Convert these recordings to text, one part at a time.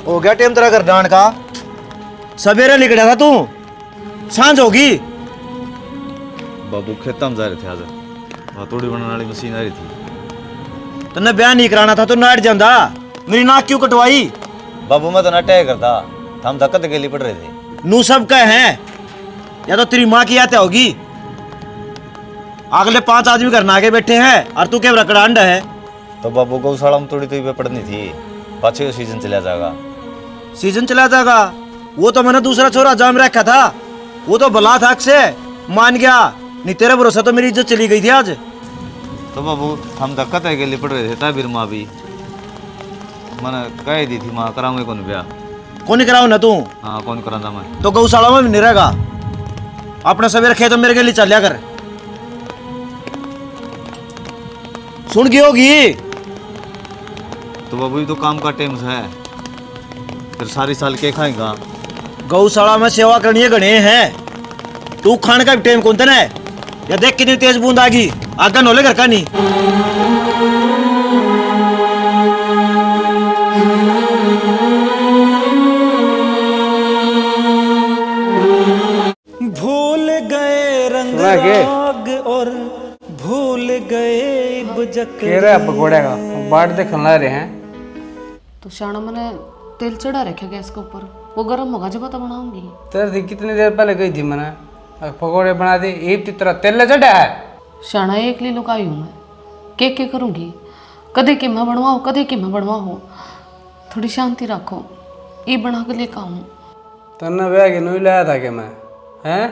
हो गया टाइम तेरा घर जाने का। सवेरे निकला था तू, सांझ होगी। बाबू खेतों में जा रहे थे आज, हथौड़ी बनाने वाली मशीन आ रही थी। तन्ने ब्याह नहीं कराना था तो नाट जांदा, मेरी नाक क्यों कटवाई? बाबू मैं तो नटे करता, हम धक्कत के लिए पड़ रहे थे। नू सब कह हैं, या तो तेरी माँ की आते होगी। अगले 5 आदमी घर आगे बैठे हैं और तू क्या रकड़ांड है। तो बाबू गौशाला में थोड़ी तो पड़नी थी, पाछे सीजन चला जाएगा। सीजन चला जाएगा? वो तो मैंने दूसरा छोरा जाम रखा था, वो तो भला था से मान गया, नहीं तेरे भरोसा तो मेरी इज्जत चली गई थी आज। तो बाबू हम धक्कत के लिए पड़ रहे थे, तबिर माँ भी मैंने कह दी थी, माँ कराऊंगे कौन ब्याह? कौन कराऊ ना तू? हाँ कौन कराता मैं? तो गौशाला में भी नहीं रहेगा, अपने सवेरे खेत मेरे के लिए चल लिया कर। सुन गई होगी। तो बाबू ये तो काम का टाइम है, फिर सारी साल के खाएगा? गौशाला में सेवा करनी है गणे हैं, तू खाने का भी टाइम कौन था? या देख कितनी तेज बूंद आ गई, आगा नोले घर का नहीं। भूल गए रंग राग और भूल गए बुझक पकौड़े का बाट दे खिला रहे हैं। तो शाना मैंने तेल चढ़ा रखा गैस के ऊपर, वो गर्म होगा जब तो बनाऊंगी। तेरे थी कितनी देर पहले गई थी मैंने, पकौड़े बना दी, ईब की तरह तेल चढ़ा है। शाना एक ली लुकाई हूँ मैं, के करूँगी, कदे कि मैं बनवाऊँ कदे कि मैं बनवाऊँ। थोड़ी शांति रखो, ये बना के लेकर आऊँ। तन्ने ब्याह के नहीं लाया था कि मैं, हैं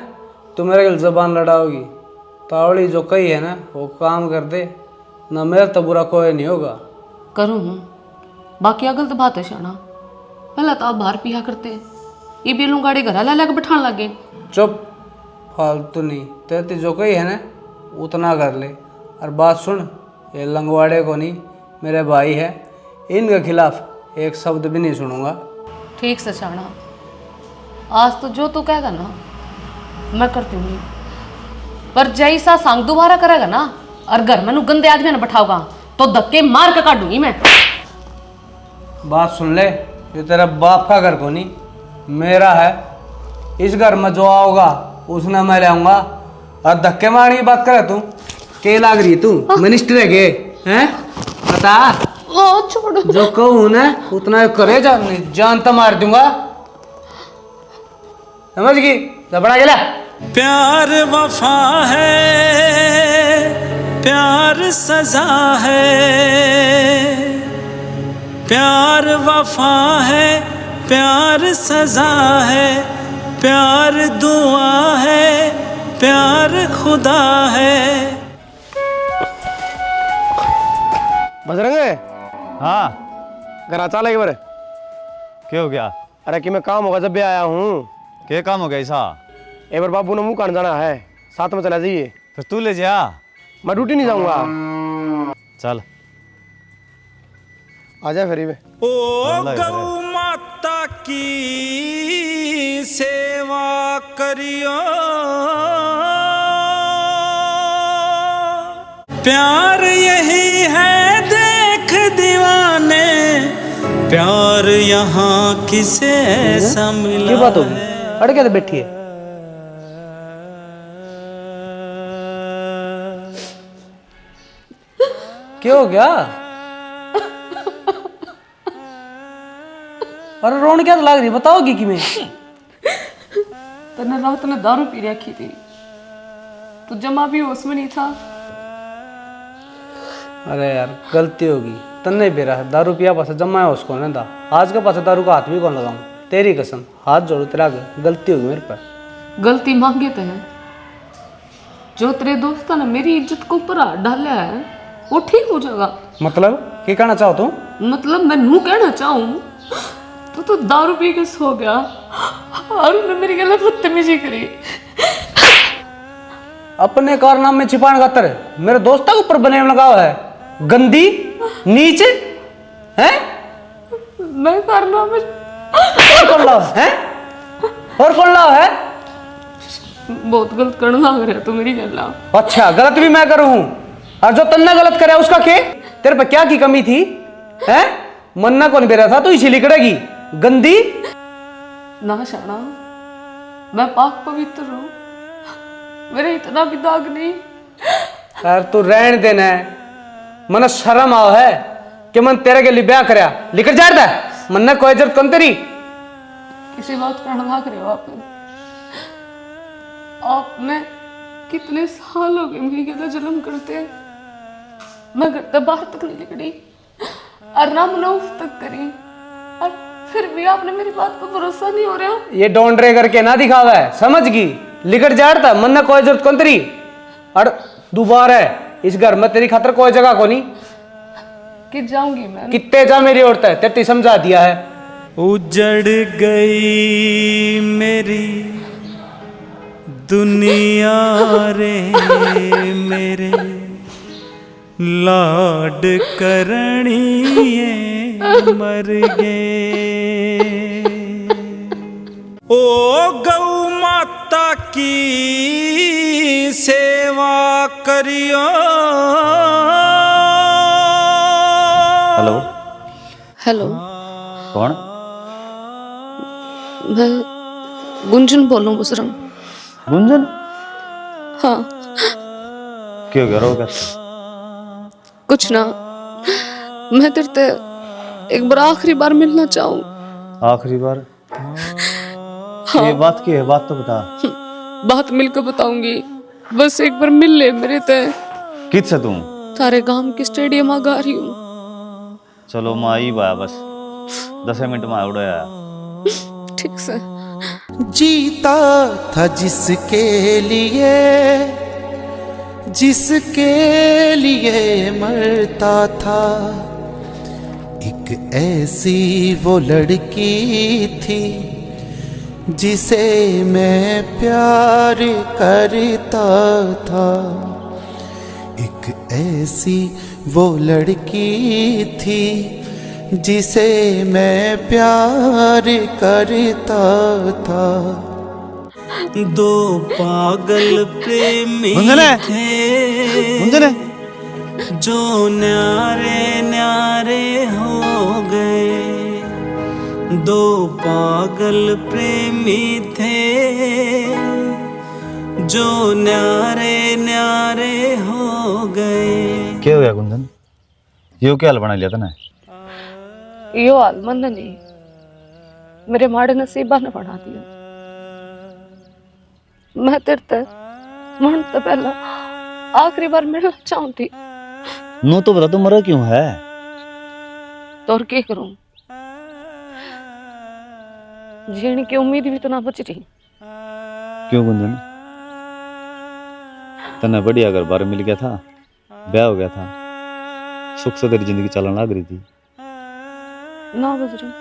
तू मेरे को जबान लड़ाओगी? तावड़ी जो कही है ना वो काम कर दे, ना मेरे तो बुरा कोई नहीं होगा। करूँ बाकी गलत बात है शाना, पहले तो आप बाहर पिया करते, ये भी लूंगाड़े घर ला के बैठाने लगे। चुप, फालतू नहीं, तेरी जो कही है ना उतना कर ले। और बात सुन, ये लंगवाड़े को नहीं, मेरे भाई है, इनके खिलाफ एक शब्द भी नहीं सुनूंगा। ठीक से शाना, आज तो जो तू कहेगा ना मैं करती हूँ, पर जैसा सांग दोबारा करेगा ना और घर में गंदे आदमी ने बैठाओगा तो धक्के मार के काटूंगी मैं। बात सुन ले, ये तेरा बाप का घर को नहीं मेरा है, इस घर में जो आओगा उसने मैं ले आऊंगा। और धक्के मारने की बात करे तू, के लाग रही तू मिनिस्टर है के हैं? बता, छोड़ जो कहूँ ना उतना करे, जान तो मार दूंगा, समझ गई? जबड़ा गेला। प्यार वफा है, प्यार सजा है, प्यार वफा है, प्यार सजा है, प्यार दुआ है, प्यार खुदा है। बजरंगे, हाँ घर चला एक बार। क्या हो गया? अरे कि मैं काम होगा जब भी आया हूँ। क्या काम हो गया ऐसा? एक बार बाबू ने मुंह कान जाना है, साथ में चला जाइए। फिर तू ले जा। मैं ड्यूटी नहीं जाऊंगा। चल आ जा फिर में। ओ गौ माता की सेवा करियो, प्यार यही है देख दीवाने, प्यार यहाँ किसे ऐसा मिला। क्या बात होगी, अड़ क्या बैठी है? क्या हो गया? अरे रोन क्या लग रही, बताओगी कि मैं? तने रात ने दारू पी रखी थी, तो जमा भी होश में नहीं था। अरे यार गलती होगी, तन्ने भी रहा दारू पिया पास जमा है उसको ना था, आज के पास दारू का हाथ भी कौन लगाऊं? तेरी कसम हाथ जोड़ो तेरा, गलती होगी मेरे पर। गलती मांगे तो है, जो तेरे दोस्त ने मेरी इज्जत को ऊपर हाथ डाला है वो ठीक हो जाएगा। मतलब क्या कहना चाहो तुम? मतलब मैं नू कहना चाहूँ तो दारू पी के सो गया और उन्होंने मेरी गलत बदतमीजी करी। अपने कारनामे में छिपाने खातर मेरे दोस्तों के ऊपर बने लगा हुआ है, गंदी नीच है। मैं कारनामे और कौन लाओ है? और कौन लाओ है? बहुत गलत करने लग रहा तू मेरी गल्ला। अच्छा गलत भी मैं करूँ, और जो तन्ना गलत करे उसका के तेरे पे क्या की कमी थी? हैं? मन्ना कौन बेरा था तू इसी लिकड़ेगी गंदी। ना शाना, मैं पाक पवित्र हूँ, मेरे इतना भी दाग नहीं। यार तू रहन देना है, मन शर्म आओ है कि मन तेरे के लिए ब्याह करया लिखट जाता है, मन ने कोई जरूरत कौन तेरी। किसी बात करना भाग रहे हो आपने कितने साल हो गए मेरी कहता जन्म करते, मैं घर तक बाहर तक नहीं निकली और ना मैंने उफ तक करी, और फिर भी आपने मेरी बात पर भरोसा नहीं हो रहा। ये डोंडरे करके ना दिखावा है, समझ गई, लिखट जाता मन ने कोई जरूरत कौन तेरी। और दोबारा इस घर में तेरी खातर कोई जगह को नहीं कि जाऊंगी मैं। कितने जा मेरी औरत है, तेरे समझा दिया है। उजड़ गई मेरी दुनिया रे मेरे लाड करणिए मर गए। ओ गौ माता की सेवा करियो। हेलो, हेलो, कौन? मैं गुंजन बोल रहा हूँ बुसरम। गुंजन? हाँ, क्यों कह रहा हो? कुछ ना, मैं तेरे से एक बार आखिरी बार मिलना चाहूँ। आखिरी बार? ये बात की है, बात तो बता। बात मिलकर बताऊंगी, बस एक बार मिल ले मेरे ते। किस से तुम? थारे गांव के स्टेडियम आ गा रही हूँ। चलो मैं आई बा, बस 10 मिनट में उड़ाया। ठीक से। जीता था जिसके लिए मरता था, एक ऐसी वो लड़की थी जिसे मैं प्यार करता था, एक ऐसी वो लड़की थी जिसे मैं प्यार करता था। दो पागल प्रेमी थे जो न्यारे न्यारे हो गए। दो पागल प्रेमी थे जो न्यारे न्यारे हो गए। क्या हो गया गुंजन? यो क्या हाल बना लिया तने? यो हाल मन नहीं, मेरे माड़े नसीबा ने बना दिया। मैं तेरे ते मन तो पहला आखिरी बार मिलना चाहती। नो तो बता, तू मरा क्यों है? तो और क्या करूं, जीने की उम्मीद भी तो ना बच रही। क्यों गुंजन? तने बढ़िया अगर बार मिल गया था, ब्याह हो गया था, सुख से तेरी जिंदगी चलने लग रही थी। ना बच रही,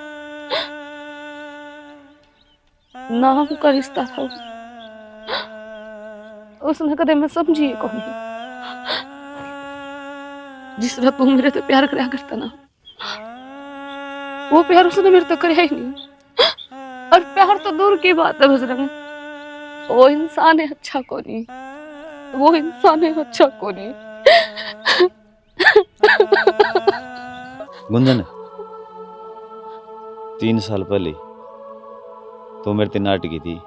ना हमका रिश्ता था उसने कदे मैं समझी को नहीं। जिस तरह तू मेरे तो प्यार करया करता ना, वो प्यार उसने मेरे तो करया ही नहीं। और प्यार तो दूर की बात है बजरंग, वो इंसान है अच्छा को नहीं, वो इंसान है अच्छा को नहीं। गुंजन, 3 साल पहले तो मेरे ते नाटकी थी,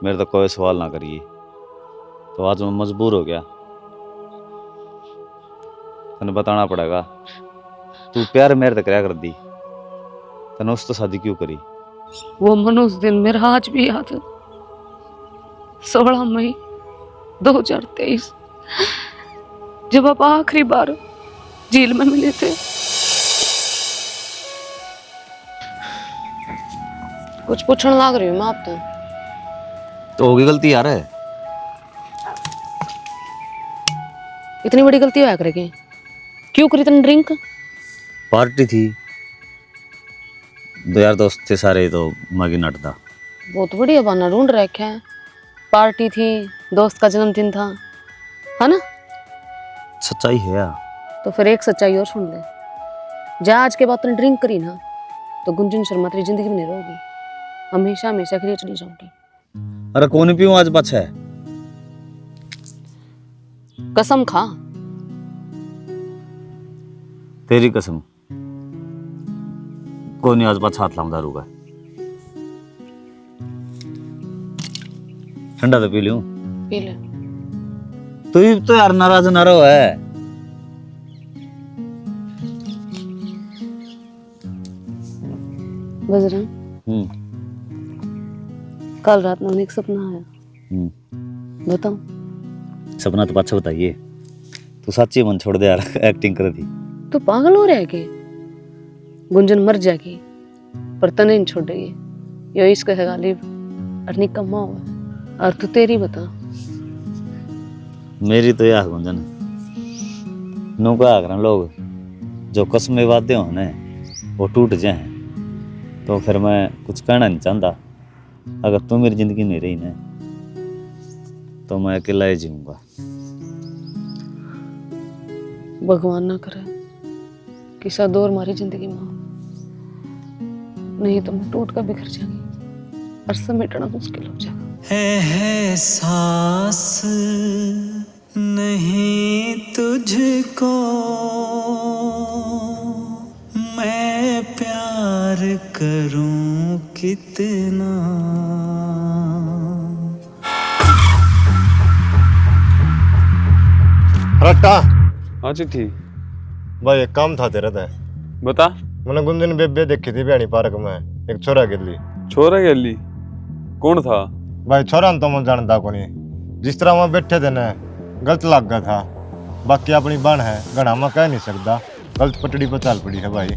मेरे तो कोई सवाल ना करिए, तो आज मैं मजबूर हो गया, तने बताना पड़ेगा। तू प्यार मेरे तक क्या कर दी, तने उससे शादी क्यों करी? वो मनुष्य दिन मेरा आज भी याद है, 16 मई 2023, जब आप आखिरी बार जेल में मिले थे। कुछ पूछने लग रही हूँ मैं आप तो होगी गलती यार है। इतनी बड़ी गलती होया करेगी, क्यों करी तने ड्रिंक? पार्टी थी, 2 यार दोस्त थे सारे, तो मागी नटता। बहुत बढ़िया बहाना ढूंढ रखा है, पार्टी थी, दोस्त का जन्मदिन था, है ना? सच्चाई है यार। तो फिर एक सच्चाई और सुन ले, जा आज के बाद तूने ड्रिंक करी ना, तो गुंजन शर्मा तेरी जिंदगी में नहीं रहोगी, हमेशा हमेशा के लिए चली जाऊंगी। अरे कौन पीऊं आज पाछा है? कसम खा। तेरी कसम, कोई नहीं आज पाछा हाथ लाऊं दारू का। ठंडा तो पी लूं। पी ले। तू भी तो यार नाराज ना रहो है। बजरंग, कल रात में एक सपना आया, बताऊं? सपना तो पाछा बताइए। तू सच्ची मन छोड़ दे यार, एक्टिंग कर दी। तू पागल हो रहा है के? गुंजन मर जाएगी पर तने नहीं छोड़ेगी। यो इश्क है गालिब और निकम्मा हुआ। और तू तेरी बता। मेरी तो यार गुंजन नो का आगरा लोग जो कसमें वादे हो ने वो टूट जाए तो फिर मैं कुछ कहना नहीं चाहता। अगर तू मेरी जिंदगी नहीं रही ना तो मैं अकेला ही जीऊंगा। भगवान ना करे कि सा दौर हमारी जिंदगी में हो। नहीं तो मैं टूट कर बिखर जाऊंगी और समेटना मुश्किल हो जाएगा। एहसास नहीं तुझको मैं प्यार करूं कितना। रट्टा हाँ चिट्ठी भाई एक काम था तेरा था। बता। मैंने गुंजन बेबे देखी थी बियानी पार्क में एक छोरा गिरली। छोरा गली कौन था? भाई छोरा तो मैं जानता को नहीं। जिस तरह वहाँ बैठे थे ना गलत लग गया था। बाकी अपनी बन है घना मैं कह नहीं सकता। गलत पटड़ी पर चाल पड़ी है भाई।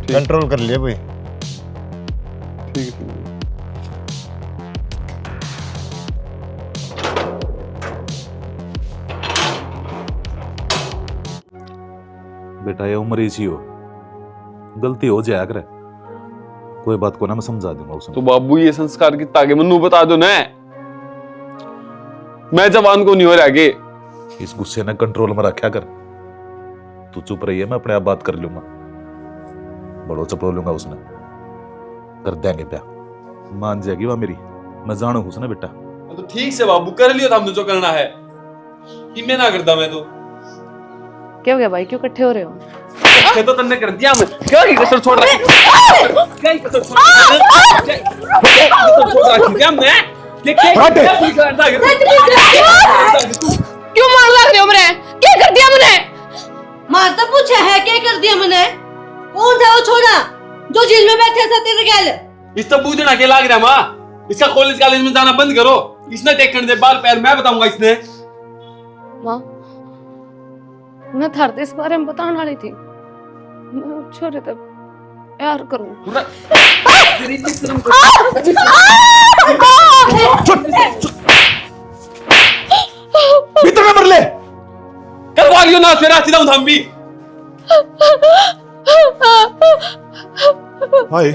कंट्रोल कर लिए भाई। ठीक है। बेटा ये उम्र ही हो, गलती हो जाया करे। कोई बात को ना मैं समझा दूंगा उसे। तो बाबू ये संस्कार की ताकि मन्नू बता दो ना। मैं जवान को नहीं हो रहा आगे। इस गुस्से ने कंट्रोल में रखा कर। तू चुप रही है, मैं अपने आप बात कर लूंगा। बड़ो चपड़ो लूंगा उसने, कर देंगे प्या। मान जाएगी वह मेरी, मैं जानू उसने बेटा। तो ठीक से बाबू कर लियो था हमने जो करना है। कि मैं ना करता मैं तो। क्या हो गया भाई, क्यों इकट्ठे हो रहे हो? ये तो तन्ने कर दिया मैं। क्या की कसर छोड़ रखी? क्या की कसर छोड़ रखी? क्या मैं? क्यों मार लग रहे हो मेरे? क्या कर दिया मैंने? मार तो पूछा है क्या कर दिया मैंने? कौन था वो छोरा जो जेल में बैठा था तेरे गैल? इस तो पूछना क्या लाग रहा है माँ? इसका कॉलेज में जाना बंद करो। इसने टेक करने दे बाल पैर, मैं बताऊंगा इसने। माँ मैं थारते इस बारे में बताने वाली थी। मैं छोरे तक प्यार करूं। भीतर में मर ले। करवा लियो ना फिर आती हम भी। भाई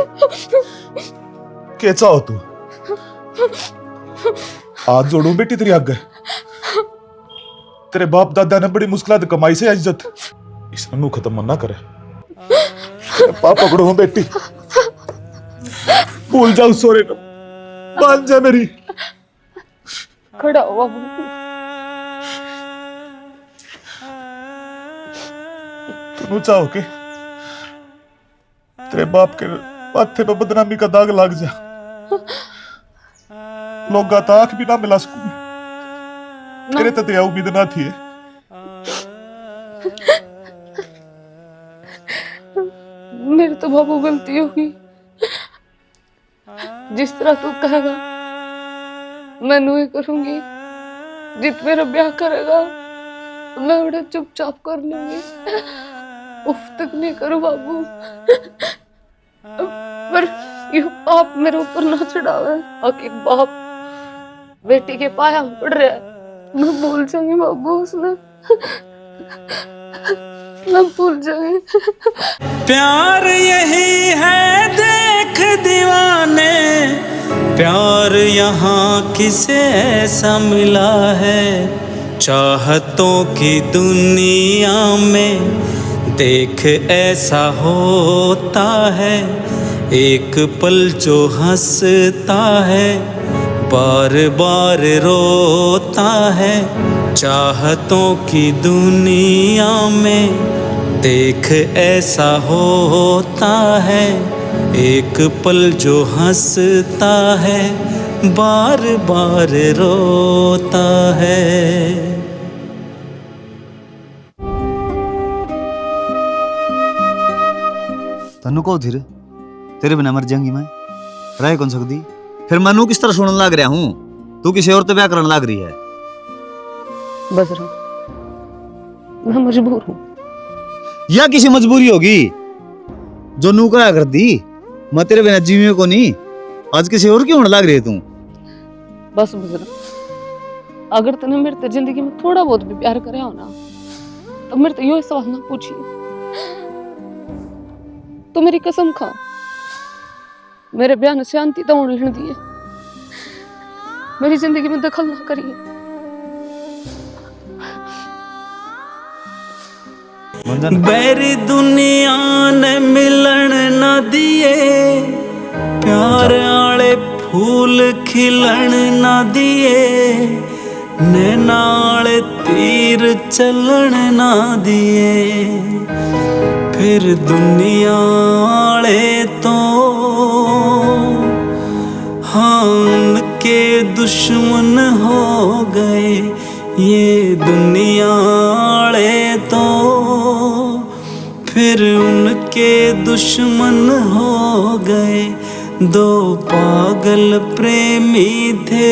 क्या चाहो तू? हाथ जोड़ू बेटी तेरी आगे। तेरे बाप दादा ने बड़ी मुश्किल कमाई से इज्जत, इस अनु खत्म ना करे। पापा पकड़ो हूं बेटी, भूल जाओ सोरे को, मान जा मेरी। खड़ा हो बाबू। तू चाहो के तेरे बाप के माथे पे बदनामी का दाग लग जा। लोग आंख भी ना मिला सकूं। तेरे तो दया उम्मीद ना थी। मेरी तो बाबू गलती होगी। जिस तरह तू कहेगा मैं नहीं करूंगी। जित मेरा ब्याह करेगा मैं बड़े चुपचाप कर लूंगी। उफ तक नहीं करूं बाबू। पर ये पाप मेरे ऊपर ना चढ़ावे। एक बाप बेटी के पाया पड़ रहा है। मैं भूल जाऊंगी बाबू उसने। मैं भूल जाऊंगी। प्यार यही है देख दीवाने, प्यार यहाँ किसे ऐसा मिला है। चाहतों की दुनिया में देख ऐसा होता है। एक पल जो हंसता है बार बार रोता है। चाहतों की दुनिया में देख ऐसा होता है एक पल जो हंसता है बार बार रोता है। तन्नू को धीरे तेरे बिना मर जाऊंगी मैं, रह कौन सकती। फिर मनु किस तरह सुनने लग रहा हूँ, तू किसी और तो ब्याह करने लग रही है। बजरंग, मैं मजबूर हूँ। या किसी मजबूरी होगी जो नू करा कर दी, मैं तेरे बिना जीवियों को नहीं, आज किसी और की होने लग रही है तू। बस बजरंग, अगर तूने मेरे ते जिंदगी में थोड़ा बहुत भी प्यार करे हो ना, तो मेरे तो यो सवाल ना पूछिए। तो मेरी कसम खा, मेरे ब्याह ने शांति तो होने नहीं दी है। मेरी जिंदगी में दखल ना करिए। बैरी दुनिया ने मिलन न दिए, प्यार आले फूल खिलन न दिए, नैनाले तीर चलन न दिए। फिर दुनिया आले तो हाँ उनके दुश्मन हो गए, ये दुनिया आले तो फिर उनके दुश्मन हो गए। दो पागल प्रेमी थे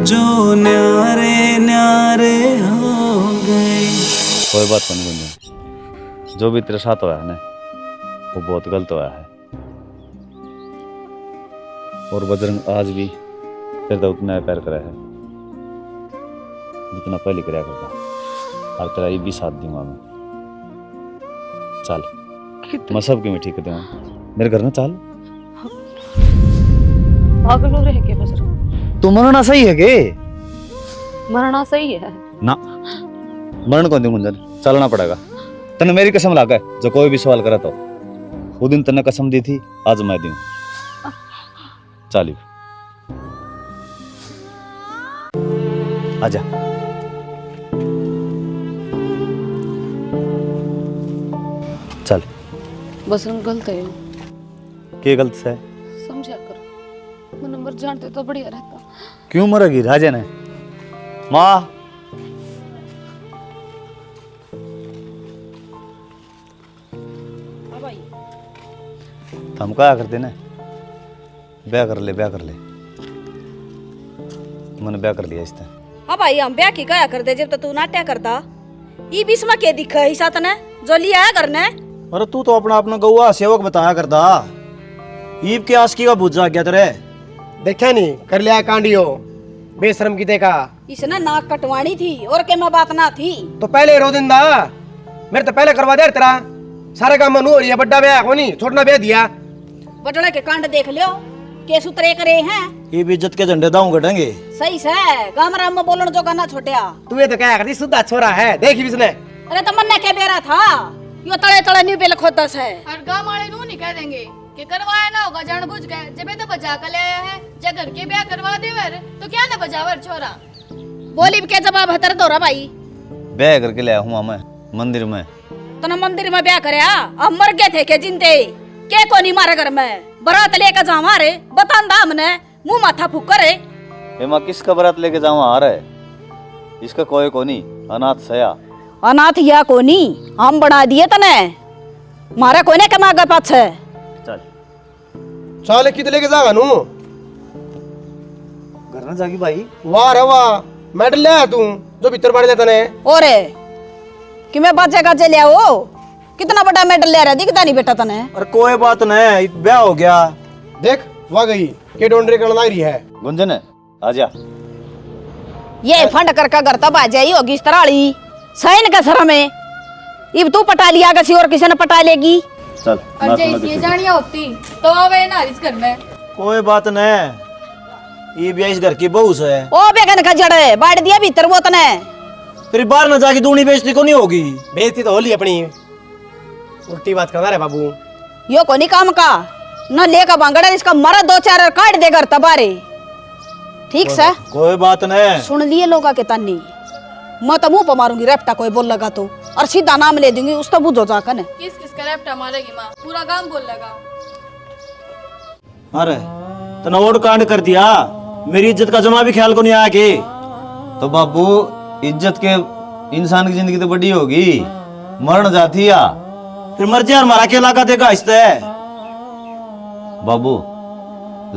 जो न्यारे न्यारे हो गए। कोई बात नहीं गुंजन, जो भी तेरे साथ हुआ है ना वो बहुत गलत हुआ है। और बजरंग आज भी तेरे तो उतना प्यार करा है जितना पहले कराया करता, और तेरा ये भी साथ दूंगा मैं। चल मैं सबकी मैं ठीक कर दूंगा, मेरे घर में चल। पागल हो रहे के बजरंग, तू मरना सही है के? मरना सही है ना, मरण कौन दे गुंजन, चलना पड़ेगा। तने मेरी कसम लागा जो कोई भी सवाल करा तो वो दिन तने कसम दी थी, आज मैं दूं। चल आजा। चल बजरंग, गलत है क्या गलत है? समझा कर, मैं नंबर जानते तो बढ़िया रहता। क्यों मरेगी राजा ने? माँ हम क्या करते ना, ब्याह कर ले, ब्याह कर ले। मैंने ब्याह कर लिया इस तरह। हाँ भाई, हम ब्याह की क्या कर दे जब तक तू नाट्य करता। ये बीच में के दिखा ही साथ ने जो लिया है करने। अरे तू तो अपना अपना गौआ सेवक बताया करता, ईब के आस्की का बुझ गया तेरे। देखा नहीं कर लिया कांडियो बेशरम की देखा। इसने नाक कटवानी थी और के में बात ना थी तो पहले रो दिन दा, मेरे तो पहले करवा दे तेरा सारे काम मनु। और ये बड्डा ब्याह को नहीं छोटना ब्याह दिया। बटड़े के कांड देख लियो के सुतरे करे हैं। ये भी इज्जत के झंडे दाऊ कटेंगे। सही से गामरा में बोलन जो गाना छोटिया। तू ये तो क्या करती, सुधा छोरा है देख इसने। अरे तो मन ने क्या बेरा था, यो तड़े तड़े न्यू बेल खोदस है। और गांव वाले नू नहीं कह देंगे कि करवाया ना होगा जानबूझ के, जब तो बजा कर ले आया है। जब घर के ब्याह करवा देवर तो क्या ना बजावर छोरा। बोली के जवाब हतर दोरा भाई। ब्याह करके ले आया हूँ मैं मंदिर में। तना मंदिर में ब्याह करे अब मर गए थे के जिंदे के को नहीं मारे घर में बरात लेकर जा मारे बतांदा हमने मुंह माथा फूक करे। ए मां किसका बारात लेके जाऊं आ रहा है, इसका कोई को नहीं, अनाथ सया। अनाथ या को नहीं हम बना दिए तने, मारे कोने के मांगे पाछे। चल साले कित लेके जागा नु घर ना जागी भाई। वाह रे वाह, मेडल ले आ तू जो भीतर बाड़ लेता ने। ओरे कि मैं बाजे गाजे ले आओ, कितना बड़ा मेडल ले रहा दिखता नहीं बेटा तने। अरे कोई बात नहीं, ब्याह हो गया। देख वहां गई के डोंडरे करने लग रही है। गुंजन आजा। ये फंड कर का घर तब आ जाई होगी इस तरह वाली सैन का सर में। इब तू पटा लिया किसी और किसी ने पटा लेगी। चल और जैसी ये जानिया होती तो आवे ना इस घर में। कोई बात नहीं, ये भी इस घर की बहू है। ओ बेगन का जड़ बाड़ दिया भीतर वो तने। फिर बाहर न जाके दूनी बेइज्जती को नहीं होगी। बेइज्जती तो होली अपनी, उल्टी बात करना रे बाबू। यो को नहीं काम का न लेका बांगड़ा, इसका मरा दो चार काट देगा तबारे। ठीक से कोई बात नहीं, सुन लिए लोगा के तन्नी। मैं तो मुंह पर मारूंगी रेपटा कोई बोल लगा तो, और सीधा नाम ले दूंगी उस तो बुझो जाकर। किस किस का रेपटा मारेगी माँ, पूरा गांव बोल लगा। अरे तने और कांड कर दिया, मेरी इज्जत का जमा भी ख्याल को नहीं आया कि। तो बाबू इज्जत के इंसान की जिंदगी तो बड़ी होगी, मरण जाती या फिर मर जाए, हमारा क्या लगा देगा इससे? बाबू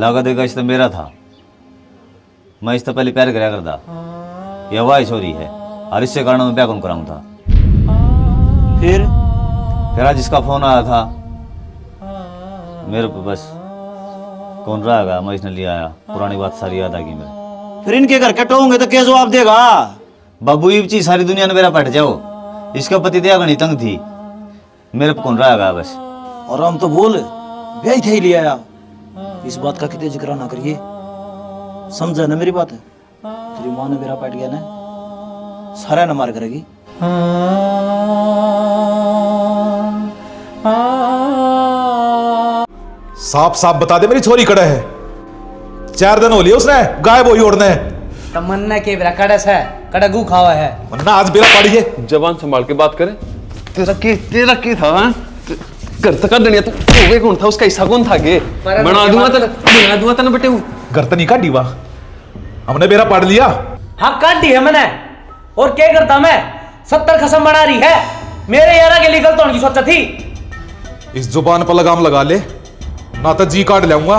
लगा देगा इस तो मेरा था, मैं इससे पहले प्यार कराया करता, यह वाई छोरी है और इससे कारण मैं ब्याह कौन कराऊं था। फिर आज इसका फोन आया था मेरे पे, बस कौन रहेगा, मैं इसने लिया आया, पुरानी बात सारी याद आ गई मेरे। फिर इनके घर कटो होंगे तो क्या जवाब देगा? बाबू ये चीज सारी दुनिया ने मेरा पट जाओ, इसका पति दया गणी तंग थी, मेरे पे कौन रहेगा बस। और हम तो बोल ब्याह थे ही लिया आया, इस बात का कितने जिक्र ना करिए, समझा ना मेरी बात? तेरी माँ ने मेरा पट गया ना, सारा न मार करेगी। साफ साफ बता दे मेरी छोरी कड़ा है, 4 दिन हो लिए उसने गायब हुई ओढ़ने। तमन्ना के बेरा कड़स है, कड़गू खावा है। वरना आज बेरा पड़ी है। जबान संभाल के बात करे। तेरा के था हाँ? घर तक कर देनी तू, होवे कौन था, उसका हिस्सा कौन था? गे बना दूंगा तने बेटे। घर तो नहीं का डीवा, हमने बेरा पढ़ लिया। हाँ काट दी है मैंने, और क्या करता मैं? 70 कसम बना रही है, मेरे यारा के लिए गलत होने की सोचा थी। इस जुबान पर लगाम लगा ले, ना तो जी काट लाऊंगा,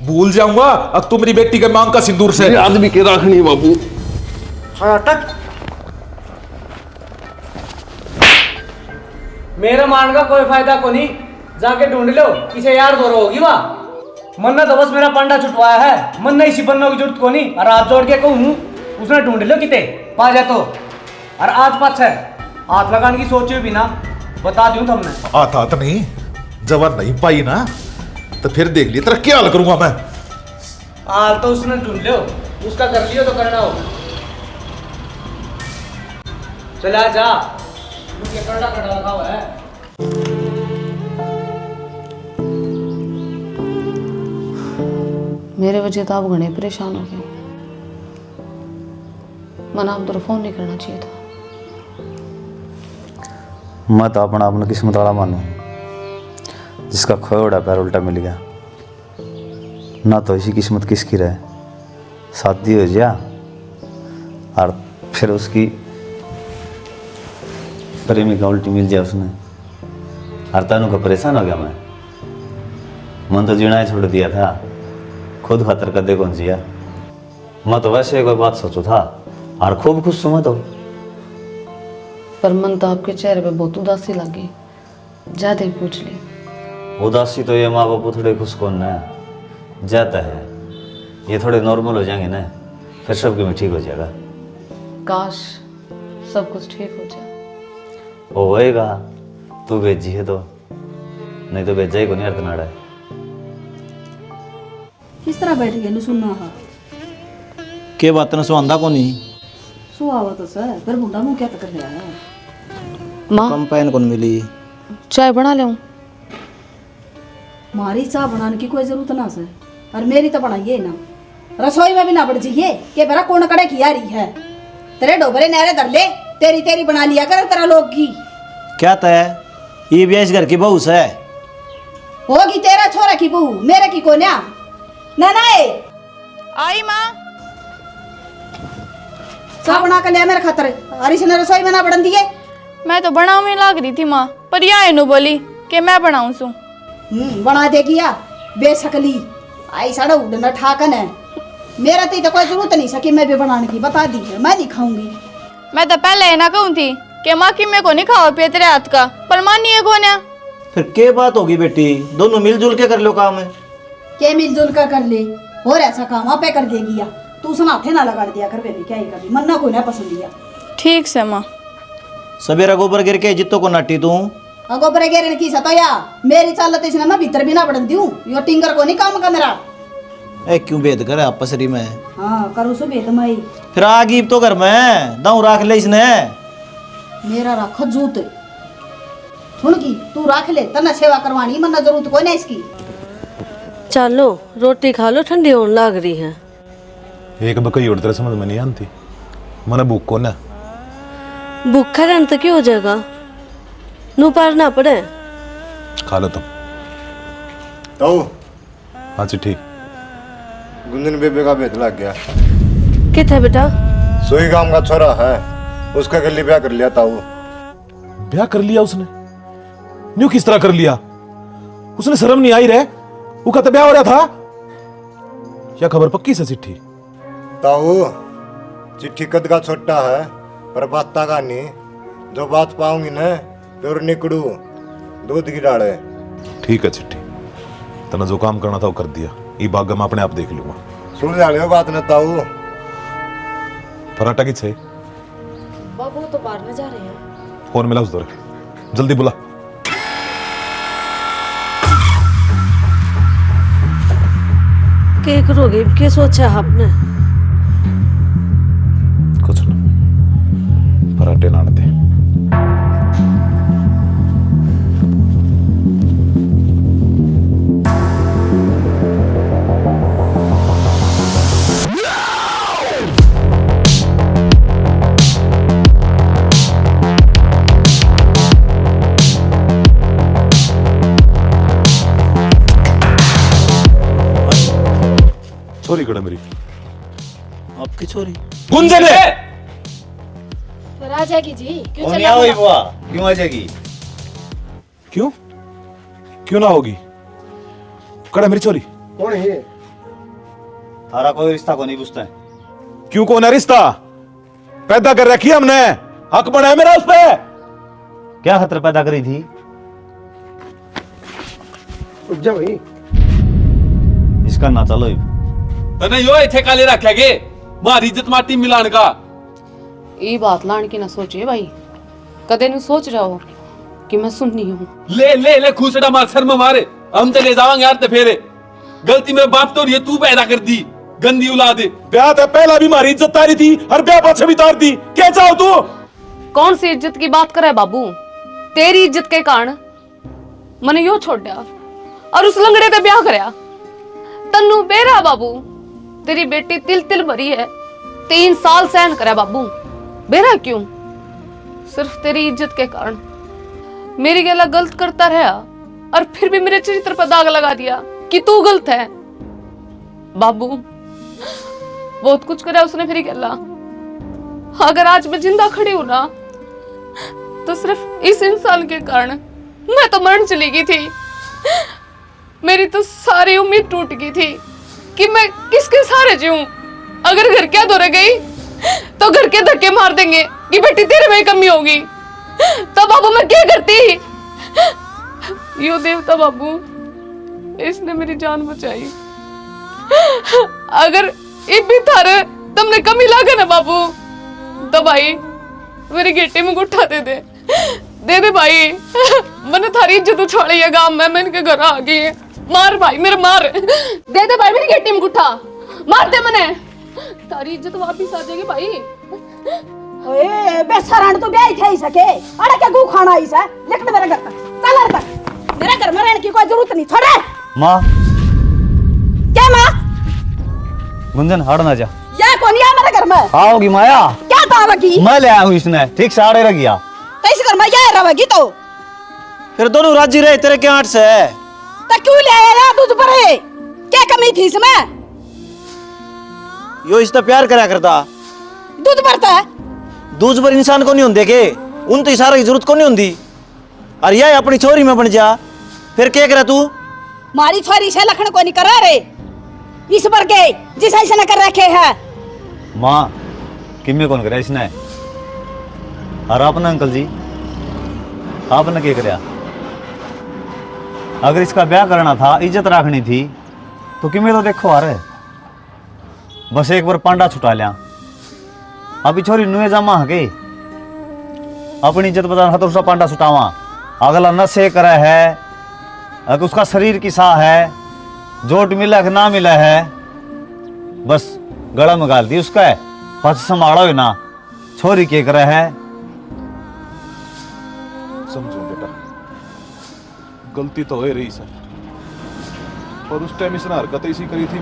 भूल जाऊंगा अब तू मेरी बेटी के मांग का सिंदूर से। आदमी के राखनी है बाबू। मेरे मान का कोई फायदा को नहीं, जाके ढूंढ लो किसे यार दो होगी वहां। मन्ना तो बस मेरा पंडा छुटवाया है, मन्ना इसी पन्नों की जरूरत को नहीं। और हाथ जोड़ के कहूँ उसने ढूंढ लो किते पा जा तो, और आज पाछ है हाथ लगाने की सोचे भी ना, बता दूं तुमने। आता नहीं जवान नहीं पाई ना, तो फिर देख लिया तेरा क्या हाल करूंगा मैं। हाल तो उसने ढूंढ लो, उसका कर लियो तो करना होगा। चला जा, मुझे कड़ा कड़ा लगा हुआ है। मेरे वजह तो आप घने परेशान हो गए, मना आप तो फोन नहीं करना चाहिए था। मैं तो अपना किस्मत वाला मानू, जिसका खोया उड़ा पैर उल्टा मिल गया। ना तो इसी किस्मत किसकी रहे, शादी हो जा और फिर उसकी प्रेमिका उल्टी मिल जाए उसने, और तनु का परेशान हो गया मन तो जीना ही छोड़ दिया था, खुद खातर कदे कौन जिया। मैं तो वैसे कोई बात सोचू था और खूब खुश हूँ मैं तो। पर मन तो आपके चेहरे पे बहुत उदासी लगी, ज्यादा ही पूछ ली। उदासी तो ये माँ बाप थोड़े खुश कौन है जाता है, ये थोड़े नॉर्मल हो जाएंगे ना, फिर सब में ठीक हो जाएगा। काश सब कुछ ठीक हो जाए। वो होएगा, तू भेजी है तो, नहीं तो भेजा ही को नहीं अर्थ नाड़ा है। किस तरह बैठ गए सुनना हा के बात न सुहांदा को नहीं सुहावा तो सर, पर बुढ़ा मुंह क्या कर रहा है? माँ कम पैन कौन मिली, चाय बना ले। मारी चाह बनाने की कोई जरूरत ना सर, और मेरी तो बनाइए ना, रसोई में भी ना बढ़ जाइए कि मेरा कौन कड़े की आ रही है। तेरे डोबरे नहरे धर ले, तेरी तेरी बना लिया कर तेरा लोग की। क्या तय ये भी इस घर की बहू है? होगी तेरा छोरा की बहू, मेरे की कोन्या ना ना। आई माँ। चाह बना कर लिया मेरे खातर, और इसने रसोई में ना बढ़न दिए। मैं तो बनाने लाग रही थी माँ, पर यहाँ नु बोली कि मैं बनाऊं सू। बना देगी या बेशकली आई साड़ा उड़ना ठाकन है। मेरा तो कोई जरूरत नहीं सकी मैं भी बनाने की, बता दी है मैं नहीं खाऊंगी। मैं तो पहले है ना कहूँ थी कि माँ की मेरे को नहीं खाओ पिए तेरे हाथ का, पर मानी है कौन है? फिर के बात होगी बेटी, दोनों मिलजुल के कर लो काम है। के मिलजुल कर ले, और ऐसा काम आप कर देगी या तू सुनाथे ना लगा दिया कर बेबी, क्या ही कभी मन्ना को ना पसंद दिया। ठीक से माँ। सवेरा गोबर गिर के जित्तो को नाटी तू गोबर गिरने की सतोया मेरी चालत इसने मैं भीतर भी ना बढ़न दूं, यो टिंगर को नहीं काम का मेरा। ए क्यों भेद कर आपसरी में? हाँ करूँ सो भेद मई, फिर आगी तो घर में दाऊ राख ले इसने। मेरा रखो जूत सुन की तू रख ले, तना सेवा करवानी मन्ना जरूरत कोई ना इसकी। चलो रोटी खा लो, ठंडी होने लग रही है। एक बकई उड़ तेरे समझ में नहीं आती, मैंने भूख को ना भूखा रहने तो क्यों हो जाएगा? नू पार ना पड़े। खा लो तुम। ताऊ हाँ चिट्ठी। गुंजन बेबे का भेद लग गया। किथे बेटा? सोई गांव का छोरा है, उसका गली ब्याह कर लिया ताऊ। ब्याह कर लिया उसने? न्यू किस तरह कर लिया? उसने शर्म नहीं आई रे? वो कहता ब्याह हो रहा था? क्या खबर पक्की से चिट्ठी? ताऊ चिट्ठी कद का छोटा है पर बात का नहीं। जो बात पाऊंगी न फिर निकड़ू दूध की डाले। ठीक है चिट्ठी, तना जो काम करना था वो कर दिया। ये बाग मैं अपने आप देख लूंगा। सुन लियो बात न ताऊ। पराठा की छे? बाबू तो बाहर न जा रहे हैं। फोन मिला उस दौरे, जल्दी बुला। क्या करोगे? क्या सोचा है आपने? कुछ ना, पराठे नाड़ दे। छोरी कड़ा मेरी। आपकी छोरी? गुंजन है। फिर आ जाएगी जी। क्यों नहीं चला आओगी गया? बुआ, क्यों आ जाएगी? क्यों? क्यों ना होगी? कड़ा मेरी छोरी? कौन है? थारा कोई रिश्ता को नहीं पूछता है। क्यों कौन है रिश्ता? पैदा कर रखी हमने, हक बना है मेरा उस पे। क्या खतरा पैदा करी थी? जा भाई। इसका ना चलो तने यो इथे काले रखे गे मारी इज्जत माटी मिलान का। ये बात लान की ना सोचिए भाई, कदे नहीं सोच रहा हो कि मैं सुननी हूँ। ले ले ले खूसड़ा मार सर में मारे, हम तो ले जावांगे यार ते फेरे। गलती मेरे बाप तो नहीं है, तू पैदा कर दी गंदी औलाद। ब्याह तो पहला भी मारी इज्जत तारी थी और ब्याह पाछे भी तार दी। क्या चाहो तू? कौन सी इज्जत की बात करे बाबू? तेरी इज्जत के कारण मैंने यो छोड़ दिया और उस लंगड़े का ब्याह करया। तन्नू बेरा बाबू, तेरी बेटी तिल तिल भरी है, 3 साल सहन करे बाबू। बेरा क्यों? सिर्फ तेरी इज्जत के कारण। मेरी गला गलत करता रहा और फिर भी मेरे चरित्र पर दाग लगा दिया कि तू गलत है। बाबू बहुत कुछ करा उसने मेरी गला। अगर आज मैं जिंदा खड़ी हूं ना तो सिर्फ इस इंसान के कारण। मैं तो मरण चली गई थी, मेरी तो सारी उम्मीद टूट गई थी कि मैं किसके सहारे जीऊं। अगर घर क्या दौरे गई तो घर के धक्के मार देंगे कि बेटी तेरे में कमी होगी। तो बाबू मैं क्या करती? यो देवता बाबू, इसने मेरी जान बचाई। अगर इब भी थारे तुमने कमी लागे ना बाबू तो भाई मेरी गेटी में उठा दे दे भाई। मैंने थारी इज्जत उछाड़ी है गांव में, मैं इनके घर आ गई है। मार भाई मेरे मार, दे भाई मेरी गेटी में उठा मार दे। मैंने तारी इज्जत वापिस आ जाएगी भाई। ओए बेसरान तो ब्याह ही सके। अरे क्या गू खाना ही सा? लेकिन मेरे घर तक चल तक मेरे घर में रहने की कोई जरूरत नहीं। छोड़े माँ। क्या माँ? गुंजन हट ना जा। या कौन है मेरे घर में? आओगी माया? क्या तावगी? मैं ले आया हूँ, इसने ठीक से आड़े रख गया। कैसे घर में क्या रहोगी? तो फिर दोनों राजी रहे, तेरे क्या आठ से है? तो क्यों ले आया दूध पर? क्या कमी थी इसमें? यो इससे प्यार करा करता। दूध भरता है? दूध पर इंसान को नहीं होंगे के, उन तो इशारे की जरूरत को नहीं होंगी। और यह अपनी छोरी में बन जा, फिर क्या करे तू? मारी छोरी से लखन को नहीं करा रे इस पर के जिस ऐसे न कर रखे है। माँ किम्मे कौन करे इसने? और आपने अंकल जी आपने क्या कराया? अगर इसका ब्याह करना था, इज्जत रखनी थी तो किम्मे तो देखो आ रहे। बस एक बार पांडा छुटा लिया। अभी छोरी नुए जामा के अपनी इज्जत बचाना तो उसका पांडा छुटावा। अगला नशे करे है, अगर उसका शरीर किसा है, जोट मिला कि ना मिला है, बस गला में गाल दी उसका है। बस संभालो ही ना, छोरी के करे है। समझो बेटा, गलती तो हो ही रही सर, और उस टाइम इसने हरकत ऐसी करी थी,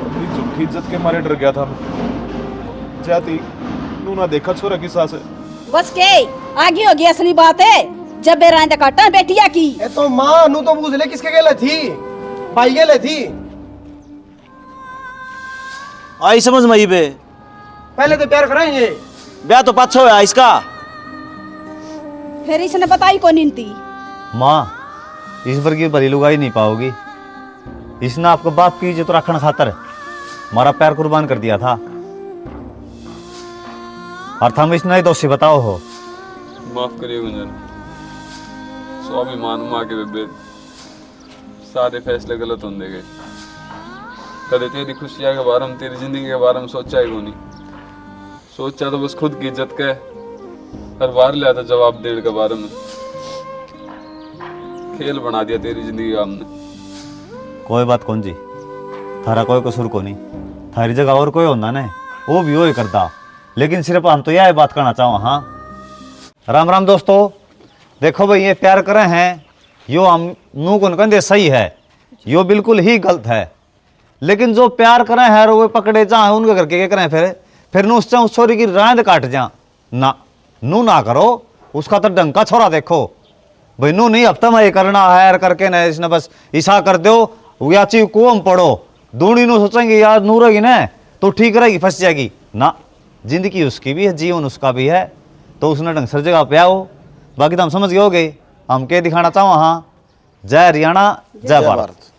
अपनी झूठी इज्जत के मारे डर गया था मैं। जाती नू ना देखा छोरा की सास है। बस के आगे होगी असली बात है। जब बेरांद काटा बेटिया की ए तो मां नू तो पूछ ले किसके गेले थी, भाई गेले थी। आई समझ में बे, पहले तो प्यार कराएंगे, ब्याह तो पाछो है इसका। फिर इसने बताई को नींती। माँ इस बार की भली लुगाई नहीं पाओगी। इसने आपको बाप की इज्जत रखने खातर हमारा पैर कुर्बान कर दिया था, और तुम इसने दोषी बताओ हो। माफ करिए गुंजन, स्वाभिमान माँ के बेबे सारे फैसले गलत होने गए। कदे तेरी खुशियाँ के बारे में, तेरी जिंदगी के बारे में सोचा ही को नहीं। सोचा तो बस खुद की इज्जत का हर बार लिया था जवाब देने के बारे में। खेल बना दिया तेरी जिंदगी का हमने। कोई बात कौन जी, थारा कोई कसूर को नहीं। थारी जगह और कोई होना ने वो भी वही करता, लेकिन सिर्फ हम तो यह बात करना चाहो। हाँ राम राम दोस्तों, देखो भाई ये प्यार करे हैं यो हम नू को कहते सही है, यो बिल्कुल ही गलत है। लेकिन जो प्यार करें है वो पकड़े जा उनके करके क्या करें, फिर नू उस छोरी की रांद काट जा ना, नू ना करो। उसका तो डंका छोरा देखो भाई, नू नहीं हफ्ता में ये करना है करके ना इसने बस ईसा कर दो या चीज कुम पड़ो दूनी नू सोचेंगे यार नू रहेगी ना तो ठीक रहेगी, फंस जाएगी ना। जिंदगी उसकी भी है, जीवन उसका भी है, तो उसने ढंग से जगह पे आओ। बाकी तो हम समझ गए हो गए हम क्या दिखाना चाहो। हाँ जय हरियाणा जय भारत।